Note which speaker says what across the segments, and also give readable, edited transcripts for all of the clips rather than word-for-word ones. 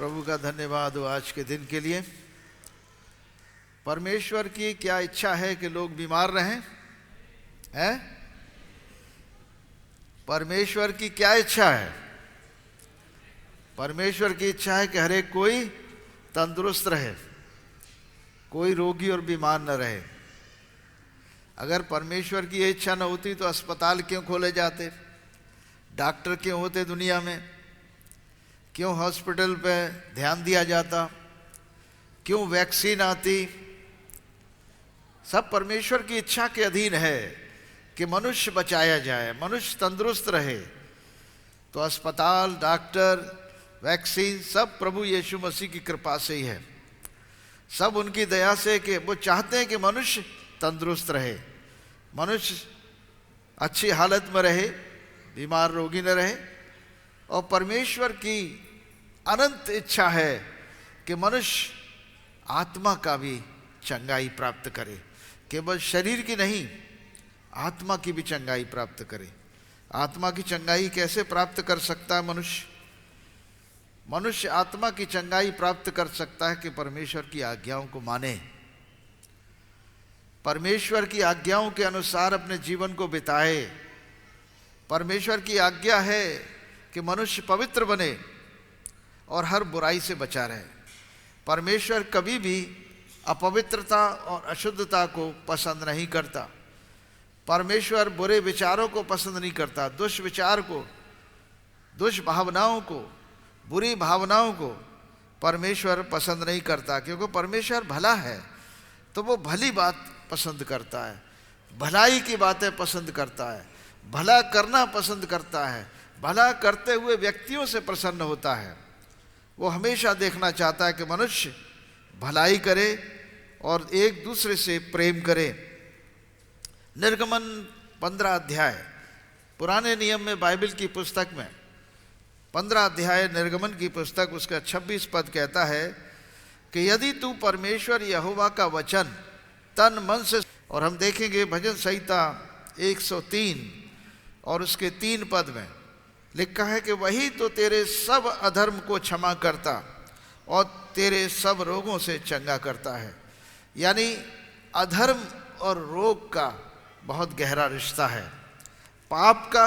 Speaker 1: प्रभु का धन्यवाद हो आज के दिन के लिए। परमेश्वर की क्या इच्छा है कि लोग बीमार रहें? हैं? परमेश्वर की क्या इच्छा है? परमेश्वर की इच्छा है कि हर एक कोई तंदुरुस्त रहे, कोई रोगी और बीमार न रहे। अगर परमेश्वर की ये इच्छा न होती तो अस्पताल क्यों खोले जाते, डॉक्टर क्यों होते दुनिया में, क्यों हॉस्पिटल पे ध्यान दिया जाता, क्यों वैक्सीन आती? सब परमेश्वर की इच्छा के अधीन है कि मनुष्य बचाया जाए, मनुष्य तंदुरुस्त रहे। तो अस्पताल, डॉक्टर, वैक्सीन सब प्रभु यीशु मसीह की कृपा से ही है, सब उनकी दया से कि वो चाहते हैं कि मनुष्य तंदुरुस्त रहे, मनुष्य अच्छी हालत में रहे, बीमार रोगी न रहे। और परमेश्वर की अनंत इच्छा है कि मनुष्य आत्मा का भी चंगाई प्राप्त करे, केवल शरीर की नहीं, आत्मा की भी चंगाई प्राप्त करे। आत्मा की चंगाई कैसे प्राप्त कर सकता है मनुष्य? मनुष्य आत्मा की चंगाई प्राप्त कर सकता है कि परमेश्वर की आज्ञाओं को माने, परमेश्वर की आज्ञाओं के अनुसार अपने जीवन को बिताए। परमेश्वर की आज्ञा है कि मनुष्य पवित्र बने और हर बुराई से बचा रहे। परमेश्वर कभी भी अपवित्रता और अशुद्धता को पसंद नहीं करता। परमेश्वर बुरे विचारों को पसंद नहीं करता, दुष्विचार को, दुष्भावनाओं को, बुरी भावनाओं को परमेश्वर पसंद नहीं करता। क्योंकि परमेश्वर भला है तो वो भली बात पसंद करता है, भलाई की बातें पसंद करता है, भला करना पसंद करता है, भला करते हुए व्यक्तियों से प्रसन्न होता है। वो हमेशा देखना चाहता है कि मनुष्य भलाई करे और एक दूसरे से प्रेम करे। निर्गमन 15 अध्याय, पुराने नियम में बाइबल की पुस्तक में 15 अध्याय निर्गमन की पुस्तक, उसका 26 पद कहता है कि यदि तू परमेश्वर यहोवा का वचन तन मन से, और हम देखेंगे भजन संहिता 103 और उसके 3 पद में लिखा है कि वही तो तेरे सब अधर्म को क्षमा करता और तेरे सब रोगों से चंगा करता है। यानी अधर्म और रोग का बहुत गहरा रिश्ता है, पाप का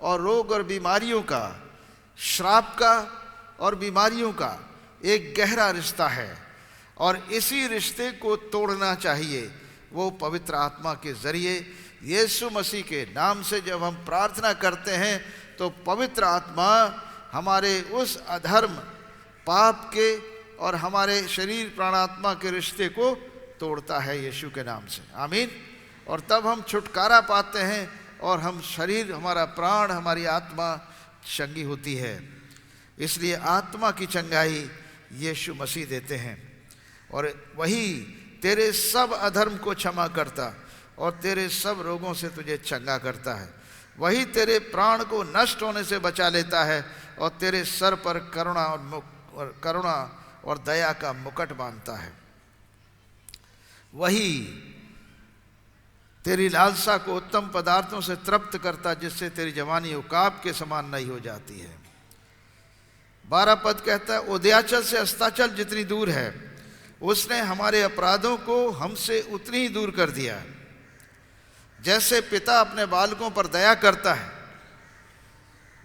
Speaker 1: और रोग और बीमारियों का, श्राप का और बीमारियों का एक गहरा रिश्ता है। और इसी रिश्ते को तोड़ना चाहिए। वो पवित्र आत्मा के जरिए यीशु मसीह के नाम से जब हम प्रार्थना करते हैं तो पवित्र आत्मा हमारे उस अधर्म, पाप के और हमारे शरीर प्राणात्मा के रिश्ते को तोड़ता है यीशु के नाम से। आमीन। और तब हम छुटकारा पाते हैं और हम शरीर, हमारा प्राण, हमारी आत्मा चंगी होती है। इसलिए आत्मा की चंगाई यीशु मसीह देते हैं। और वही तेरे सब अधर्म को क्षमा करता और तेरे सब रोगों से तुझे चंगा करता है। वही तेरे प्राण को नष्ट होने से बचा लेता है और तेरे सर पर करुणा और दया का मुकुट बांधता है। वही तेरी लालसा को उत्तम पदार्थों से तृप्त करता, जिससे तेरी जवानी उकाब के समान नहीं हो जाती है। 12 पद कहता है, उदयाचल से अस्ताचल जितनी दूर है, उसने हमारे अपराधों को हमसे उतनी ही दूर कर दिया। जैसे पिता अपने बालकों पर दया करता है,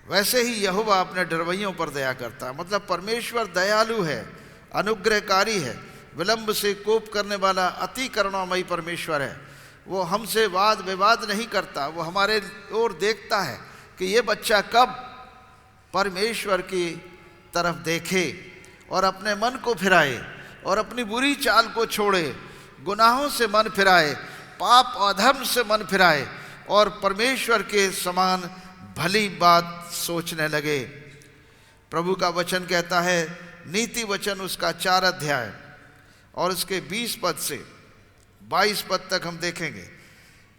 Speaker 1: वैसे ही यहोवा अपने डरवैयों पर दया करता है। मतलब परमेश्वर दयालु है, अनुग्रहकारी है, विलंब से कोप करने वाला अति करुणामयी परमेश्वर है। वो हमसे वाद विवाद नहीं करता, वो हमारे ओर देखता है कि ये बच्चा कब परमेश्वर की तरफ देखे और अपने मन को फिराए और अपनी बुरी चाल को छोड़े, गुनाहों से मन फिराए, पाप और अधर्म से मन फिराए और परमेश्वर के समान भली बात सोचने लगे। प्रभु का वचन कहता है, नीति वचन उसका 4 अध्याय और उसके 20 पद से 22 पद तक हम देखेंगे।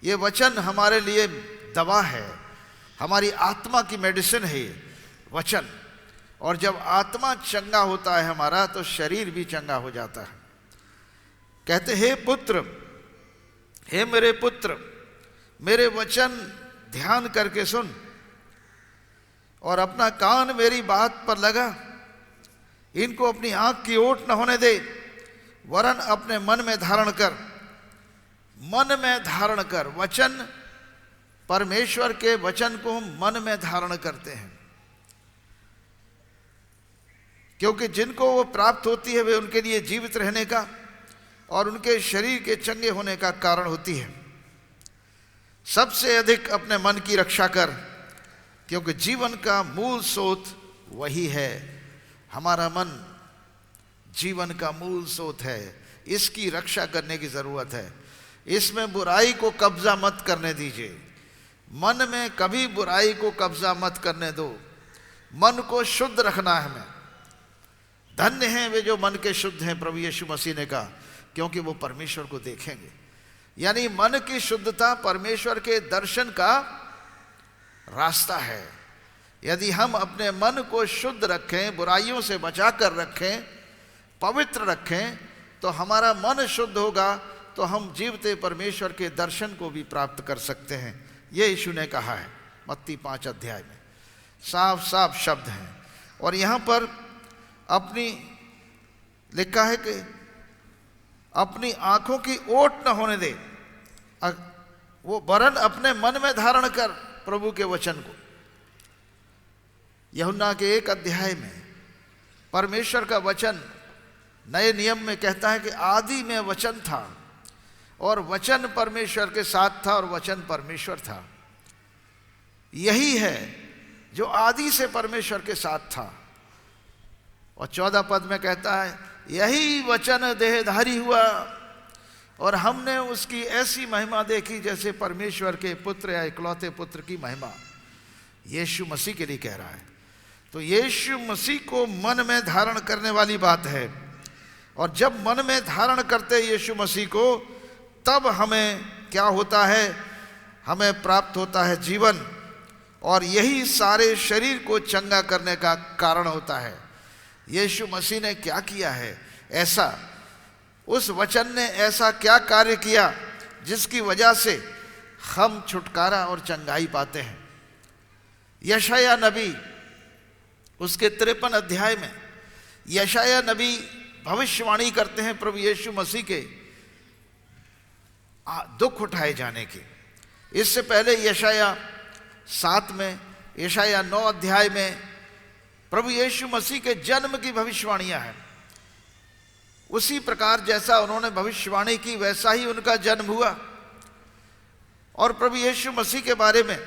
Speaker 1: ये वचन हमारे लिए दवा है, हमारी आत्मा की मेडिसिन है ये वचन। और जब आत्मा चंगा होता है हमारा, तो शरीर भी चंगा हो जाता है। कहते, हे पुत्र, हे मेरे पुत्र, मेरे वचन ध्यान करके सुन और अपना कान मेरी बात पर लगा। इनको अपनी आंख की ओट न होने दे, वरन अपने मन में धारण कर। मन में धारण कर, वचन, परमेश्वर के वचन को हम मन में धारण करते हैं, क्योंकि जिनको वो प्राप्त होती है वे उनके लिए जीवित रहने का और उनके शरीर के चंगे होने का कारण होती है। सबसे अधिक अपने मन की रक्षा कर, क्योंकि जीवन का मूल स्रोत वही है। हमारा मन जीवन का मूल स्रोत है, इसकी रक्षा करने की जरूरत है। इसमें बुराई को कब्जा मत करने दीजिए, मन में कभी बुराई को कब्जा मत करने दो। मन को शुद्ध रखना है हमें। धन्य हैं वे जो मन के शुद्ध हैं, प्रभु यीशु मसीह ने कहा, क्योंकि वो परमेश्वर को देखेंगे। यानी मन की शुद्धता परमेश्वर के दर्शन का रास्ता है। यदि हम अपने मन को शुद्ध रखें, बुराइयों से बचा कर रखें, पवित्र रखें, तो हमारा मन शुद्ध होगा, तो हम जीवते परमेश्वर के दर्शन को भी प्राप्त कर सकते हैं। ये यीशु ने कहा है मत्ती 5 अध्याय में, साफ साफ शब्द हैं। और यहाँ पर अपनी लिखा है कि अपनी आंखों की ओट न होने दे, वो वरन अपने मन में धारण कर प्रभु के वचन को। यूहन्ना के 1 अध्याय में परमेश्वर का वचन नए नियम में कहता है कि आदि में वचन था और वचन परमेश्वर के साथ था और वचन परमेश्वर था। यही है जो आदि से परमेश्वर के साथ था। और 14 पद में कहता है, यही वचन देहधारी हुआ और हमने उसकी ऐसी महिमा देखी जैसे परमेश्वर के पुत्र या इकलौते पुत्र की महिमा। यीशु मसीह के लिए कह रहा है। तो यीशु मसीह को मन में धारण करने वाली बात है। और जब मन में धारण करते यीशु मसीह को, तब हमें क्या होता है? हमें प्राप्त होता है जीवन, और यही सारे शरीर को चंगा करने का कारण होता है। यीशु मसीह ने क्या किया है ऐसा? उस वचन ने ऐसा क्या कार्य किया जिसकी वजह से हम छुटकारा और चंगाई पाते हैं? यशायाह नबी उसके 53 अध्याय में यशायाह नबी भविष्यवाणी करते हैं प्रभु यीशु मसीह के दुख उठाए जाने की। इससे पहले यशायाह 7 में, यशायाह 9 अध्याय में प्रभु यीशु मसीह के जन्म की भविष्यवाणियां हैं। उसी प्रकार जैसा उन्होंने भविष्यवाणी की वैसा ही उनका जन्म हुआ। और प्रभु यीशु मसीह के बारे में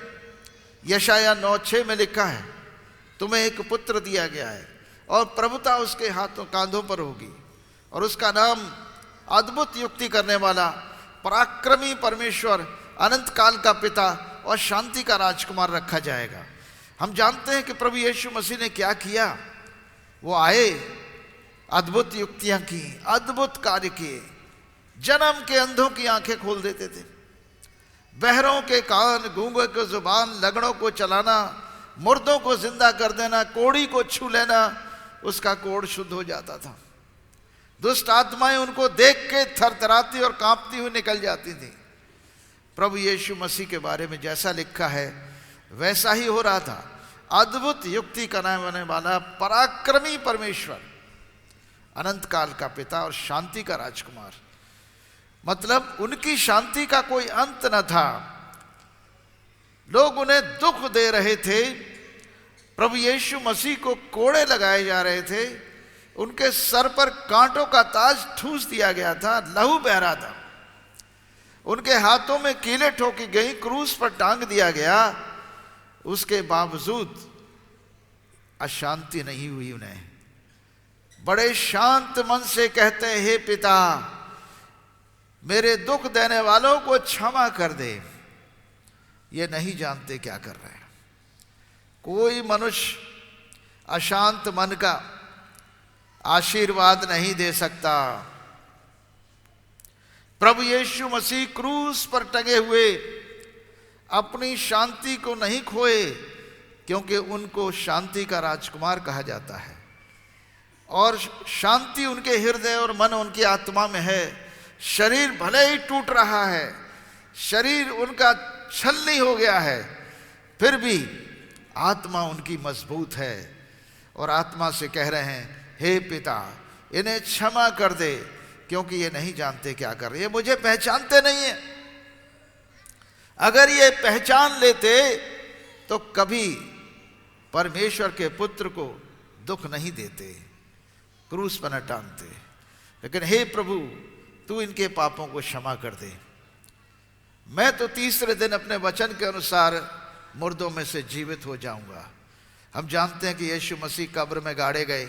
Speaker 1: यशायाह 9:6 में लिखा है, तुम्हें एक पुत्र दिया गया है और प्रभुता उसके हाथों कांधों पर होगी और उसका नाम अद्भुत युक्ति करने वाला, पराक्रमी परमेश्वर, अनंत काल का पिता और शांति का राजकुमार रखा जाएगा। हम जानते हैं कि प्रभु यीशु मसीह ने क्या किया। वो आए, अद्भुत युक्तियां की, अद्भुत कार्य किए। जन्म के अंधों की आंखें खोल देते थे, बहरों के कान, गूंगे को जुबान, लगड़ों को चलाना, मुर्दों को जिंदा कर देना, कोढ़ी को छू लेना, उसका कोढ़ शुद्ध हो जाता था। दुष्ट आत्माएं उनको देख के थरथराती और कांपती हुई निकल जाती थी। प्रभु यीशु मसीह के बारे में जैसा लिखा है वैसा ही हो रहा था। अद्भुत युक्ति करने वाला, पराक्रमी परमेश्वर, अनंत काल का पिता और शांति का राजकुमार। मतलब उनकी शांति का कोई अंत न था। लोग उन्हें दुख दे रहे थे, प्रभु यीशु मसीह को कोड़े लगाए जा रहे थे, उनके सर पर कांटों का ताज ठूस दिया गया था, लहू बह रहा था, उनके हाथों में कीलें ठोकी गई, क्रूस पर टांग दिया गया। उसके बावजूद अशांति नहीं हुई उन्हें। बड़े शांत मन से कहते हैं, हे पिता, मेरे दुख देने वालों को क्षमा कर दे। ये नहीं जानते क्या कर रहे हैं। कोई मनुष्य अशांत मन का आशीर्वाद नहीं दे सकता। प्रभु यीशु मसीह क्रूस पर टंगे हुए अपनी शांति को नहीं खोए, क्योंकि उनको शांति का राजकुमार कहा जाता है और शांति उनके हृदय और मन, उनकी आत्मा में है। शरीर भले ही टूट रहा है, शरीर उनका छलनी हो गया है, फिर भी आत्मा उनकी मजबूत है और आत्मा से कह रहे हैं, हे पिता इन्हें क्षमा कर दे, क्योंकि ये नहीं जानते क्या कर रहे, ये मुझे पहचानते नहीं है। अगर ये पहचान लेते तो कभी परमेश्वर के पुत्र को दुख नहीं देते, क्रूस पर न टांगते। लेकिन हे प्रभु तू इनके पापों को क्षमा कर दे, मैं तो तीसरे दिन अपने वचन के अनुसार मुर्दों में से जीवित हो जाऊंगा। हम जानते हैं कि यीशु मसीह कब्र में गाड़े गए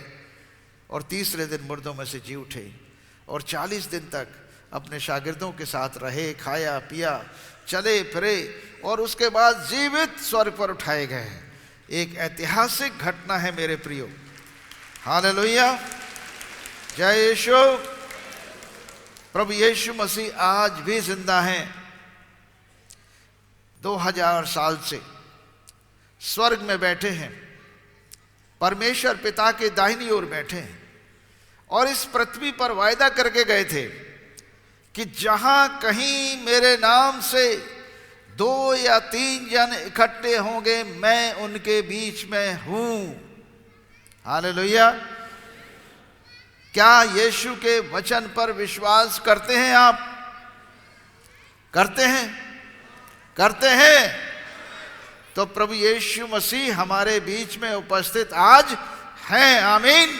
Speaker 1: और तीसरे दिन मुर्दों में से जी उठे और 40 दिन तक अपने शागिर्दों के साथ रहे, खाया पिया, चले फिरे और उसके बाद जीवित स्वर्ग पर उठाए गए। एक ऐतिहासिक घटना है मेरे प्रियो। हालेलुया, जय यीशु। प्रभु यीशु मसीह आज भी जिंदा हैं। 2000 साल से स्वर्ग में बैठे हैं, परमेश्वर पिता के दाहिनी ओर बैठे हैं और इस पृथ्वी पर वायदा करके गए थे कि जहां कहीं मेरे नाम से 2 या 3 जन इकट्ठे होंगे मैं उनके बीच में हूं। हालेलुया। क्या यीशु के वचन पर विश्वास करते हैं आप? करते हैं? करते हैं? तो प्रभु यीशु मसीह हमारे बीच में उपस्थित आज हैं। आमीन।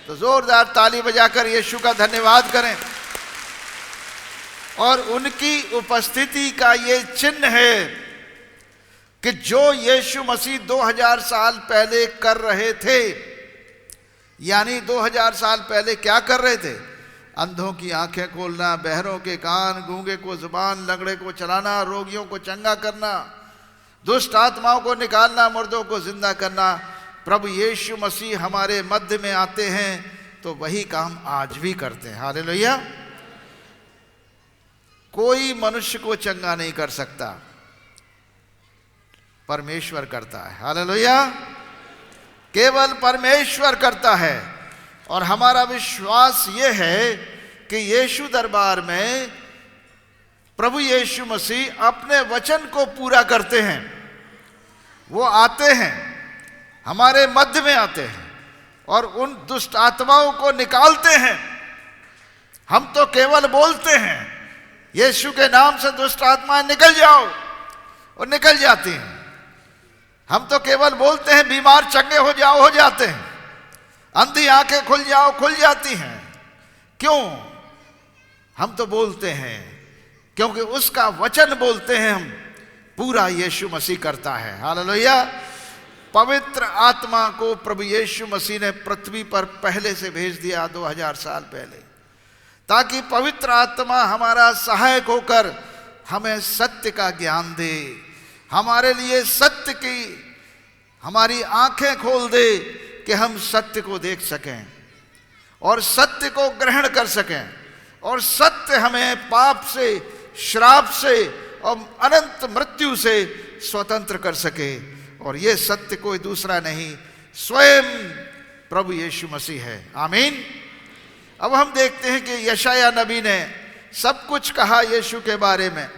Speaker 1: तो जोरदार ताली बजाकर यीशु का धन्यवाद करें। और उनकी उपस्थिति का ये चिन्ह है कि जो यीशु मसीह 2000 साल पहले कर रहे थे, यानी 2000 साल पहले क्या कर रहे थे? अंधों की आंखें खोलना, बहरों के कान, गूंगे को जुबान, लंगड़े को चलाना, रोगियों को चंगा करना, दुष्ट आत्माओं को निकालना, मुर्दों को जिंदा करना। प्रभु यीशु मसीह हमारे मध्य में आते हैं तो वही काम आज भी करते हैं। हालेलुया। कोई मनुष्य को चंगा नहीं कर सकता, परमेश्वर करता है। हालेलुया। केवल परमेश्वर करता है। और हमारा विश्वास ये है कि यीशु दरबार में प्रभु यीशु मसीह अपने वचन को पूरा करते हैं। वो आते हैं, हमारे मध्य में आते हैं और उन दुष्ट आत्माओं को निकालते हैं। हम तो केवल बोलते हैं यीशु के नाम से दुष्ट आत्माएं निकल जाओ, और निकल जाती हैं। हम तो केवल बोलते हैं बीमार चंगे हो जाओ, हो जाते हैं। अंधी आंखें खुल जाओ, खुल जाती हैं। क्यों? हम तो बोलते हैं क्योंकि उसका वचन बोलते हैं हम, पूरा यीशु मसीह करता है। हालेलुया। पवित्र आत्मा को प्रभु यीशु मसीह ने पृथ्वी पर पहले से भेज दिया 2000 साल पहले, ताकि पवित्र आत्मा हमारा सहायक होकर हमें सत्य का ज्ञान दे, हमारे लिए सत्य की हमारी आंखें खोल दे कि हम सत्य को देख सकें और सत्य को ग्रहण कर सकें, और सत्य हमें पाप से, श्राप से और अनंत मृत्यु से स्वतंत्र कर सके। और ये सत्य कोई दूसरा नहीं, स्वयं प्रभु यीशु मसीह है। आमीन। अब हम देखते हैं कि यशाया नबी ने सब कुछ कहा यीशु के बारे में,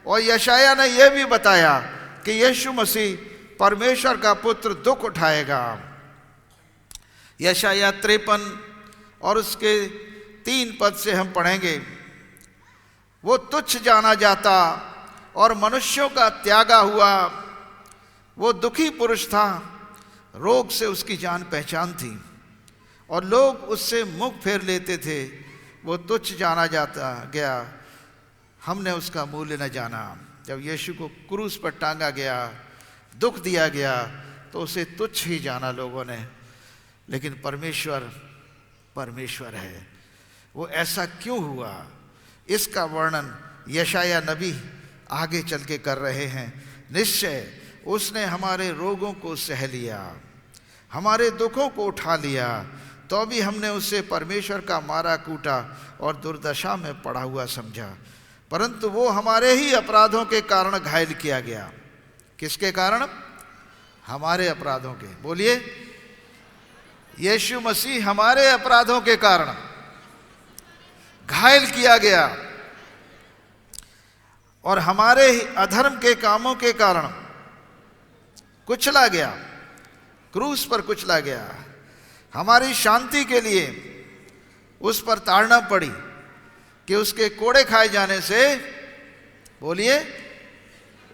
Speaker 1: और यशाया ने यह भी बताया कि यीशु मसीह परमेश्वर का पुत्र दुख उठाएगा। यशाया 53 और उसके 3 पद से हम पढ़ेंगे। वो तुच्छ जाना जाता और मनुष्यों का त्यागा हुआ, वो दुखी पुरुष था, रोग से उसकी जान पहचान थी और लोग उससे मुख फेर लेते थे। वो तुच्छ जाना जाता गया, हमने उसका मूल्य न जाना। जब यीशु को क्रूस पर टांगा गया, दुख दिया गया, तो उसे तुच्छ ही जाना लोगों ने। लेकिन परमेश्वर परमेश्वर है। वो ऐसा क्यों हुआ, इसका वर्णन यशाया नबी आगे चल के कर रहे हैं। निश्चय उसने हमारे रोगों को सह लिया, हमारे दुखों को उठा लिया, तो भी हमने उसे परमेश्वर का मारा कूटा और दुर्दशा में पड़ा हुआ समझा। परंतु वो हमारे ही अपराधों के कारण घायल किया गया। किसके कारण? हमारे अपराधों के। बोलिए, यीशु मसीह हमारे अपराधों के कारण घायल किया गया और हमारे ही अधर्म के कामों के कारण कुचला गया, क्रूस पर कुचला गया। हमारी शांति के लिए उस पर ताड़ना पड़ी कि उसके कोड़े खाए जाने से, बोलिए,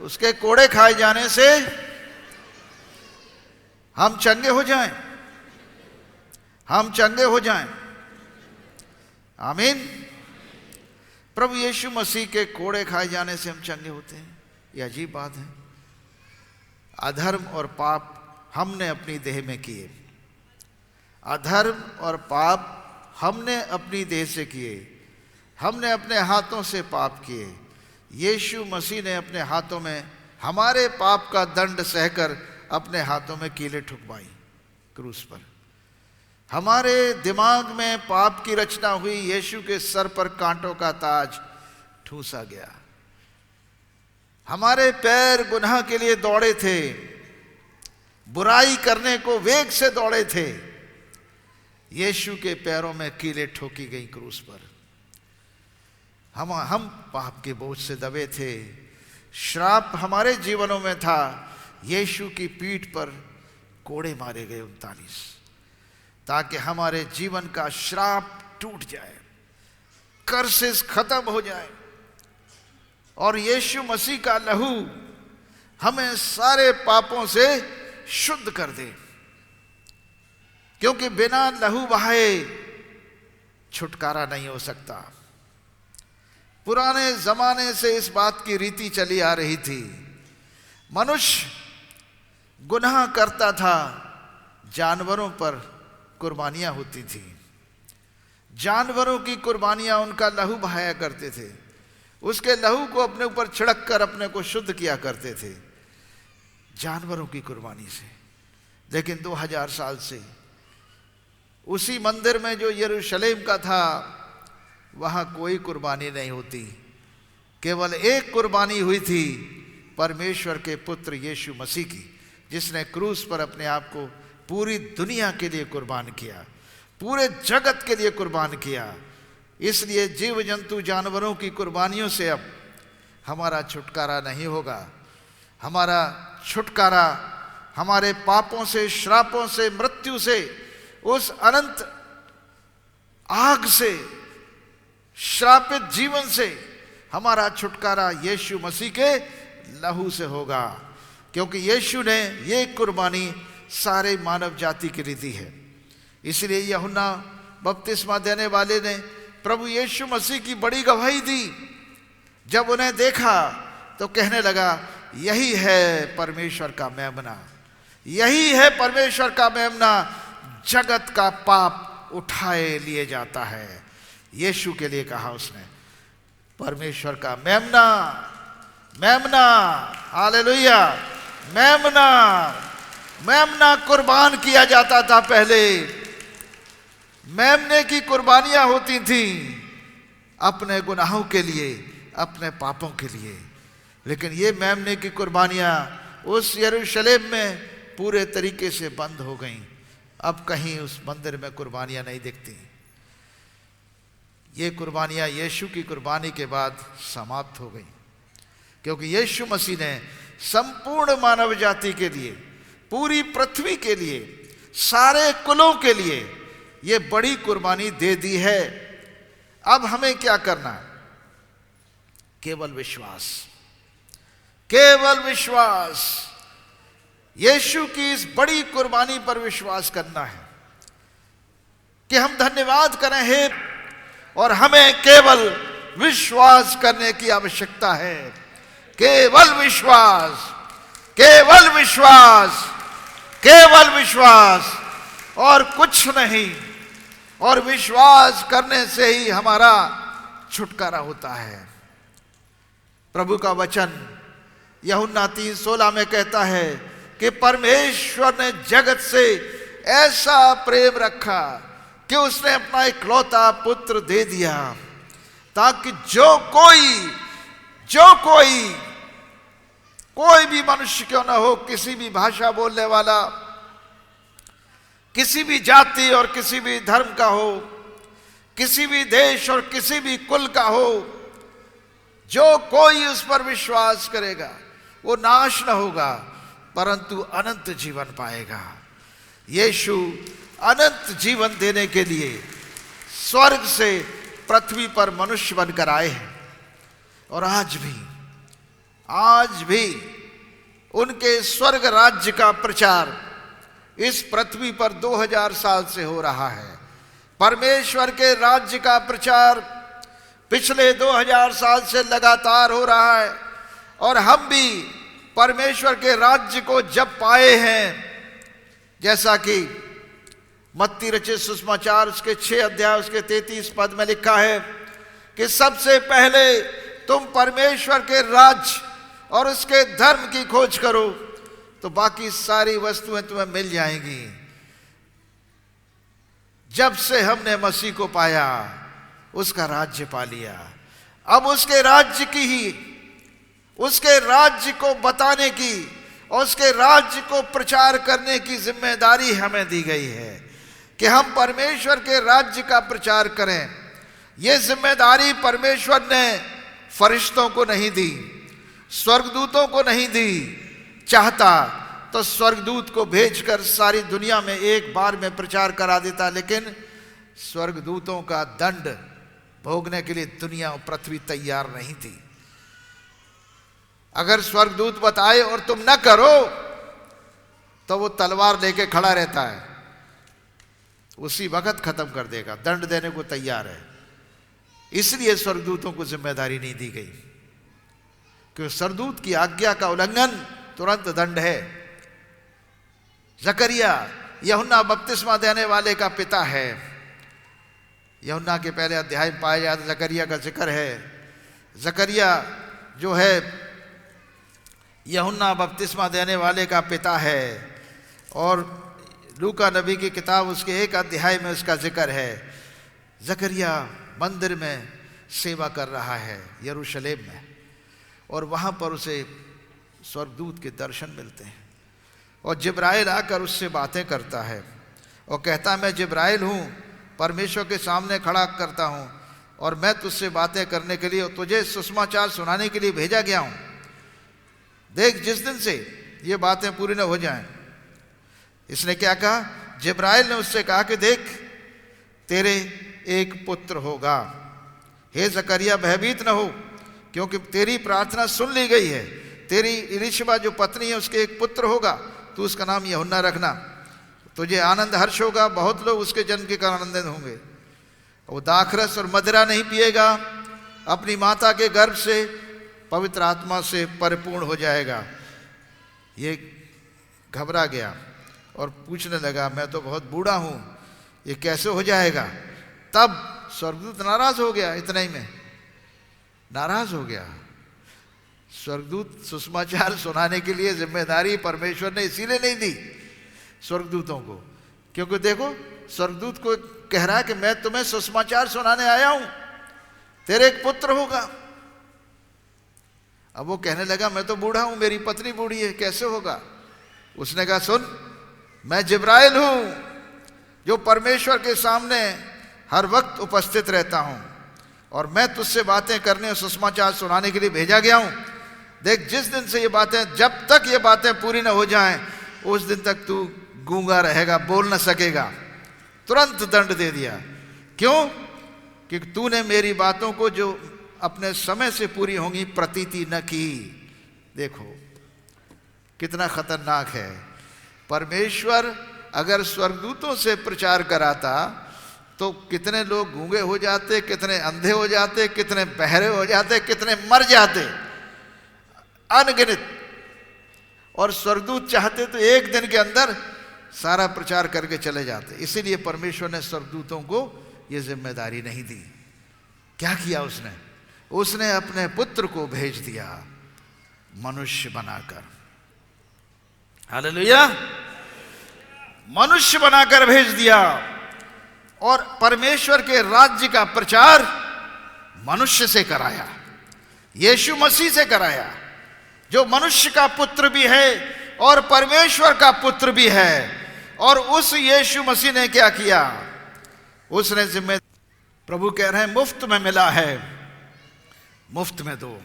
Speaker 1: उसके कोड़े खाए जाने से हम चंगे हो जाएं, हम चंगे हो जाएं। आमीन। प्रभु यीशु मसीह के कोड़े खाए जाने से हम चंगे होते हैं। यह अजीब बात है। अधर्म और पाप हमने अपनी देह में किए, अधर्म और पाप हमने अपनी देह से किए, हमने अपने हाथों से पाप किए। यीशु मसीह ने अपने हाथों में हमारे पाप का दंड सहकर अपने हाथों में कीलें ठुकवाई क्रूस पर। हमारे दिमाग में पाप की रचना हुई, यीशु के सर पर कांटों का ताज ठूंसा गया। हमारे पैर गुनाह के लिए दौड़े थे, बुराई करने को वेग से दौड़े थे। यीशु के पैरों में कीलें ठोकी गई क्रूस पर। हम पाप के बोझ से दबे थे, श्राप हमारे जीवनों में था। यीशु की पीठ पर कोड़े मारे गए 39, ताकि हमारे जीवन का श्राप टूट जाए, कर्सेस खत्म हो जाए और यीशु मसीह का लहू हमें सारे पापों से शुद्ध कर दे। क्योंकि बिना लहू बहाए छुटकारा नहीं हो सकता। पुराने जमाने से इस बात की रीति चली आ रही थी। मनुष्य गुनाह करता था, जानवरों पर कुर्बानियां होती थी, जानवरों की कुर्बानियां उनका लहू बहाया करते थे, उसके लहू को अपने ऊपर छिड़क कर अपने को शुद्ध किया करते थे जानवरों की कुर्बानी से। लेकिन 2000 साल से उसी मंदिर में जो यरूशलेम का था, वहां कोई कुर्बानी नहीं होती। केवल एक कुर्बानी हुई थी, परमेश्वर के पुत्र यीशु मसीह की, जिसने क्रूस पर अपने आप को पूरी दुनिया के लिए कुर्बान किया, पूरे जगत के लिए कुर्बान किया। इसलिए जीव जंतु जानवरों की कुर्बानियों से अब हमारा छुटकारा नहीं होगा। हमारा छुटकारा हमारे पापों से, श्रापों से, मृत्यु से, उस अनंत आग से, श्रापित जीवन से हमारा छुटकारा यीशु मसीह के लहू से होगा। क्योंकि यीशु ने ये कुर्बानी सारे मानव जाति के लिए दी है। इसलिए यूहन्ना बपतिस्मा देने वाले ने प्रभु यीशु मसीह की बड़ी गवाही दी। जब उन्हें देखा तो कहने लगा, यही है परमेश्वर का मेमना, यही है परमेश्वर का मेमना, जगत का पाप उठाए लिए जाता है। यीशु के लिए कहा उसने, परमेश्वर का मेमना, मेमना, हालेलुया, मेमना। मेमना कुर्बान किया जाता था पहले। मेमने की कुर्बानियां होती थी अपने गुनाहों के लिए, अपने पापों के लिए। लेकिन ये मेमने की कुर्बानियां उस यरूशलेम में पूरे तरीके से बंद हो गईं। अब कहीं उस मंदिर में कुर्बानियां नहीं दिखती। ये कुर्बानियां यीशु की कुर्बानी के बाद समाप्त हो गई। क्योंकि यीशु मसीह ने संपूर्ण मानव जाति के लिए, पूरी पृथ्वी के लिए, सारे कुलों के लिए ये बड़ी कुर्बानी दे दी है। अब हमें क्या करना है? केवल विश्वास, केवल विश्वास। यीशु की इस बड़ी कुर्बानी पर विश्वास करना है कि हम धन्यवाद करें हे, और हमें केवल विश्वास करने की आवश्यकता है। केवल विश्वास, केवल विश्वास, केवल विश्वास और कुछ नहीं। और विश्वास करने से ही हमारा छुटकारा होता है। प्रभु का वचन यूहन्ना 3:16 में कहता है कि परमेश्वर ने जगत से ऐसा प्रेम रखा कि उसने अपना इकलौता पुत्र दे दिया, ताकि जो कोई भी मनुष्य क्यों ना हो, किसी भी भाषा बोलने वाला, किसी भी जाति और किसी भी धर्म का हो, किसी भी देश और किसी भी कुल का हो, जो कोई उस पर विश्वास करेगा वो नाश न होगा परंतु अनंत जीवन पाएगा। यीशु अनंत जीवन देने के लिए स्वर्ग से पृथ्वी पर मनुष्य बनकर आए हैं। और आज भी उनके स्वर्ग राज्य का प्रचार इस पृथ्वी पर 2000 साल से हो रहा है। परमेश्वर के राज्य का प्रचार पिछले 2000 साल से लगातार हो रहा है। और हम भी परमेश्वर के राज्य को जब पाए हैं, जैसा कि मत्ती रचित सुसमाचार उसके 6 अध्याय उसके 33 पद में लिखा है कि सबसे पहले तुम परमेश्वर के राज्य और उसके धर्म की खोज करो तो बाकी सारी वस्तुएं तुम्हें मिल जाएंगी। जब से हमने मसीह को पाया, उसका राज्य पा लिया। अब उसके राज्य को बताने की और उसके राज्य को प्रचार करने की जिम्मेदारी हमें दी गई है कि हम परमेश्वर के राज्य का प्रचार करें। यह जिम्मेदारी परमेश्वर ने फरिश्तों को नहीं दी, स्वर्गदूतों को नहीं दी। चाहता तो स्वर्गदूत को भेजकर सारी दुनिया में एक बार में प्रचार करा देता, लेकिन स्वर्गदूतों का दंड भोगने के लिए दुनिया और पृथ्वी तैयार नहीं थी। अगर स्वर्गदूत बताए और तुम न करो तो वो तलवार लेके खड़ा रहता है, उसी वक्त खत्म कर देगा, दंड देने को तैयार है। इसलिए स्वर्गदूतों को जिम्मेदारी नहीं दी गई, क्योंकि स्वर्गदूत की आज्ञा का उल्लंघन तुरंत दंड है। जकरिया यूहन्ना बपतिस्मा देने वाले का पिता है। यूहन्ना के पहले अध्याय में पाया जाता जकरिया का जिक्र है। जकरिया जो है यूहन्ना बपतिस्मा देने वाले का पिता है, और लूका नबी की किताब उसके 1 अध्याय में उसका जिक्र है। जकरिया मंदिर में सेवा कर रहा है यरूशलेम में, और वहाँ पर उसे स्वर्गदूत के दर्शन मिलते हैं और जिब्राइल आकर उससे बातें करता है और कहता है मैं जिब्राइल हूँ, परमेश्वर के सामने खड़ा करता हूँ और मैं तुझसे बातें करने के लिए और तुझे सुसमाचार सुनाने के लिए भेजा गया हूँ। देख जिस दिन से ये बातें पूरी न हो जाएं। इसने क्या कहा? जिब्राइल ने उससे कहा कि देख तेरे एक पुत्र होगा, हे जकरिया भयभीत न हो, क्योंकि तेरी प्रार्थना सुन ली गई है। तेरी इलिशबा जो पत्नी है उसके एक पुत्र होगा, तू उसका नाम यूहन्ना रखना। तुझे आनंद हर्ष होगा, बहुत लोग उसके जन्म के कारण आनंदित होंगे। वो दाखरस और मदिरा नहीं पिएगा, अपनी माता के गर्भ से पवित्र आत्मा से परिपूर्ण हो जाएगा। ये घबरा गया और पूछने लगा मैं तो बहुत बूढ़ा हूँ, ये कैसे हो जाएगा? तब स्वर्गदूत नाराज हो गया, इतना ही में नाराज हो गया। स्वर्गदूत सुसमाचार सुनाने के लिए जिम्मेदारी परमेश्वर ने इसीलिए नहीं दी स्वर्गदूतों को, क्योंकि देखो स्वर्गदूत को कह रहा है कि मैं तुम्हें सुसमाचार सुनाने आया हूं, तेरे एक पुत्र होगा। अब वो कहने लगा मैं तो बूढ़ा हूं, मेरी पत्नी बूढ़ी है, कैसे होगा? उसने कहा सुन, मैं जिब्राइल हूं जो परमेश्वर के सामने हर वक्त उपस्थित रहता हूं और मैं तुझसे बातें करने और सुसमाचार सुनाने के लिए भेजा गया हूं। देख जिस दिन से ये बातें, जब तक ये बातें पूरी न हो जाएं उस दिन तक तू गूंगा रहेगा, बोल न सकेगा। तुरंत दंड दे दिया। क्यों? कि तूने मेरी बातों को जो अपने समय से पूरी होंगी प्रतीति न की। देखो कितना खतरनाक है। परमेश्वर अगर स्वर्गदूतों से प्रचार कराता तो कितने लोग गूंगे हो जाते, कितने अंधे हो जाते, कितने बहरे हो जाते, कितने मर जाते, अनगिनत। और स्वर्गदूत चाहते तो एक दिन के अंदर सारा प्रचार करके चले जाते। इसीलिए परमेश्वर ने स्वर्गदूतों को यह जिम्मेदारी नहीं दी। क्या किया उसने? उसने अपने पुत्र को भेज दिया मनुष्य बनाकर। हालेलुया! मनुष्य बनाकर भेज दिया और परमेश्वर के राज्य का प्रचार मनुष्य से कराया, यीशु मसीह से कराया, जो मनुष्य का पुत्र भी है और परमेश्वर का पुत्र भी है। और उस यीशु मसीह ने क्या किया? उसने जिम्मे, प्रभु कह रहे हैं मुफ्त में मिला है, मुफ्त में दो।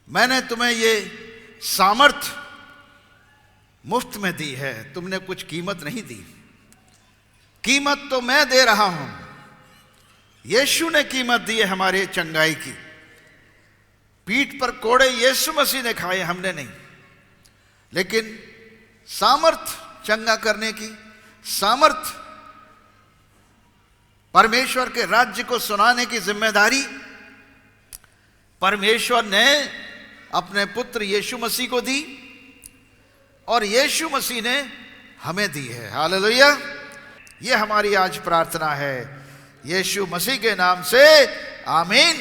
Speaker 1: मैंने तुम्हें ये सामर्थ मुफ्त में दी है, तुमने कुछ कीमत नहीं दी। कीमत तो मैं दे रहा हूं, यीशु ने कीमत दी है हमारे चंगाई की। पीठ पर कोड़े यीशु मसीह ने खाए, हमने नहीं। लेकिन सामर्थ चंगा करने की, सामर्थ परमेश्वर के राज्य को सुनाने की जिम्मेदारी परमेश्वर ने अपने पुत्र यीशु मसीह को दी और यीशु मसीह ने हमें दी है। हालेलुया। ये हमारी आज प्रार्थना है, यीशु मसीह के नाम से, आमीन।